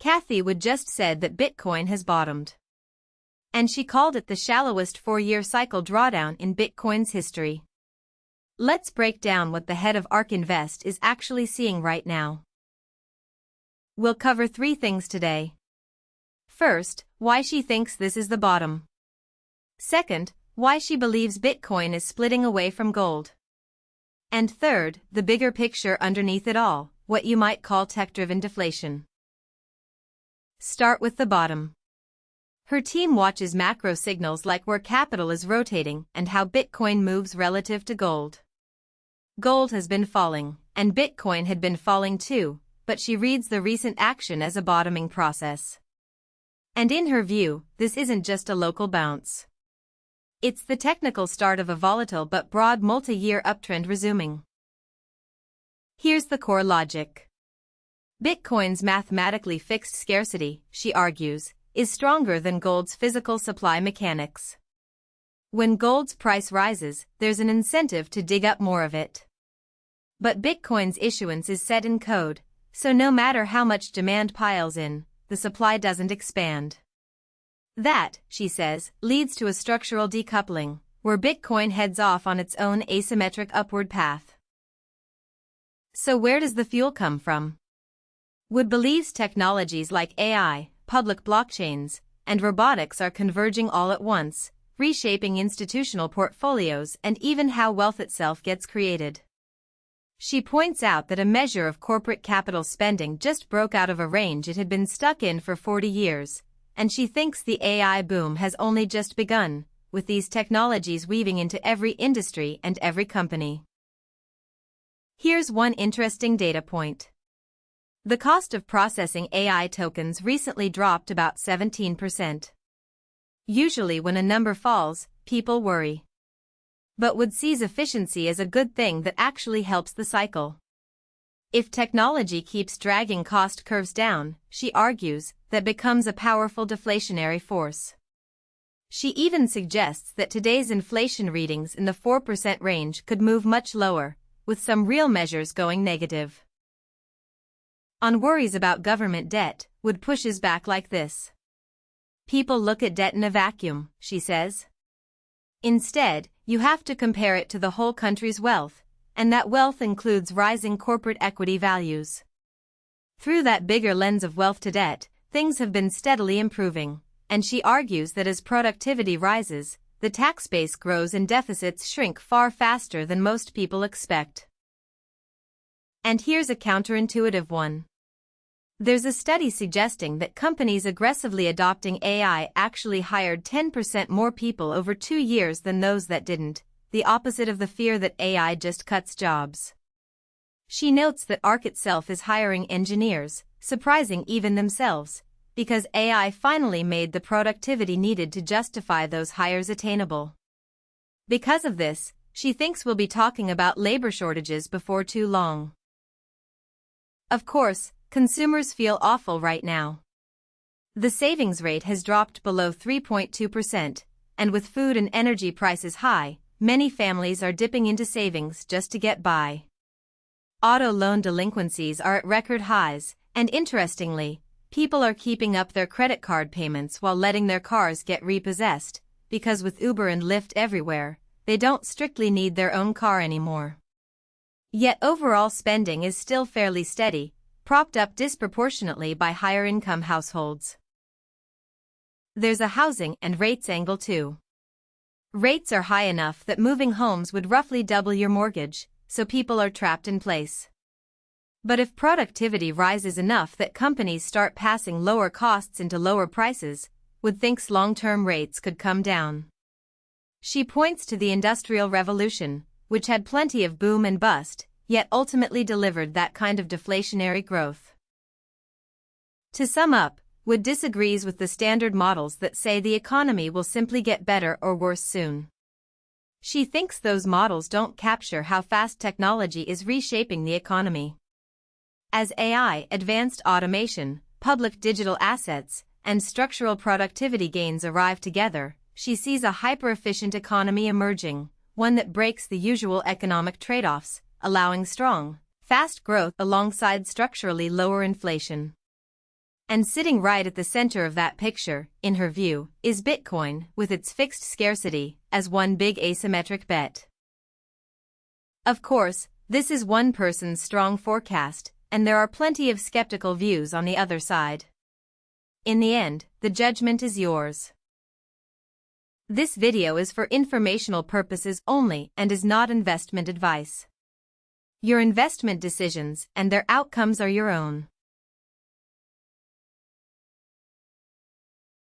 Cathie Wood just said that Bitcoin has bottomed. And she called it the shallowest 4-year cycle drawdown in Bitcoin's history. Let's break down what the head of ARK Invest is actually seeing right now. We'll cover 3 things today. First, why she thinks this is the bottom. Second, why she believes Bitcoin is splitting away from gold. And third, the bigger picture underneath it all, what you might call tech-driven deflation. Start with the bottom. Her team watches macro signals like where capital is rotating and how Bitcoin moves relative to gold. Gold has been falling, and Bitcoin had been falling too, but she reads the recent action as a bottoming process. And in her view, this isn't just a local bounce. It's the technical start of a volatile but broad multi-year uptrend resuming. Here's the core logic. Bitcoin's mathematically fixed scarcity, she argues, is stronger than gold's physical supply mechanics. When gold's price rises, there's an incentive to dig up more of it. But Bitcoin's issuance is set in code, so no matter how much demand piles in, the supply doesn't expand. That, she says, leads to a structural decoupling, where Bitcoin heads off on its own asymmetric upward path. So where does the fuel come from? Wood believes technologies like AI, public blockchains, and robotics are converging all at once, reshaping institutional portfolios and even how wealth itself gets created. She points out that a measure of corporate capital spending just broke out of a range it had been stuck in for 40 years, and she thinks the AI boom has only just begun, with these technologies weaving into every industry and every company. Here's one interesting data point. The cost of processing AI tokens recently dropped about 17%. Usually when a number falls, people worry. But Wood sees efficiency as a good thing that actually helps the cycle. If technology keeps dragging cost curves down, she argues, that becomes a powerful deflationary force. She even suggests that today's inflation readings in the 4% range could move much lower, with some real measures going negative. On worries about government debt, Wood pushes back like this. People look at debt in a vacuum, she says. Instead, you have to compare it to the whole country's wealth, and that wealth includes rising corporate equity values. Through that bigger lens of wealth to debt, things have been steadily improving, and she argues that as productivity rises, the tax base grows and deficits shrink far faster than most people expect. And here's a counterintuitive one. There's a study suggesting that companies aggressively adopting AI actually hired 10% more people over 2 years than those that didn't, the opposite of the fear that AI just cuts jobs. She notes that ARK itself is hiring engineers, surprising even themselves, because AI finally made the productivity needed to justify those hires attainable. Because of this, she thinks we'll be talking about labor shortages before too long. Of course, consumers feel awful right now. The savings rate has dropped below 3.2%, and with food and energy prices high, many families are dipping into savings just to get by. Auto loan delinquencies are at record highs, and interestingly, people are keeping up their credit card payments while letting their cars get repossessed, because with Uber and Lyft everywhere, they don't strictly need their own car anymore. Yet overall spending is still fairly steady, propped up disproportionately by higher-income households. There's a housing and rates angle too. Rates are high enough that moving homes would roughly double your mortgage, so people are trapped in place. But if productivity rises enough that companies start passing lower costs into lower prices, Wood thinks long-term rates could come down. She points to the Industrial Revolution, which had plenty of boom and bust, yet ultimately delivered that kind of deflationary growth. To sum up, Wood disagrees with the standard models that say the economy will simply get better or worse soon. She thinks those models don't capture how fast technology is reshaping the economy. As AI, advanced automation, public digital assets, and structural productivity gains arrive together, she sees a hyper-efficient economy emerging, one that breaks the usual economic trade-offs, allowing strong, fast growth alongside structurally lower inflation. And sitting right at the center of that picture, in her view, is Bitcoin, with its fixed scarcity, as one big asymmetric bet. Of course, this is one person's strong forecast, and there are plenty of skeptical views on the other side. In the end, the judgment is yours. This video is for informational purposes only and is not investment advice. Your investment decisions and their outcomes are your own.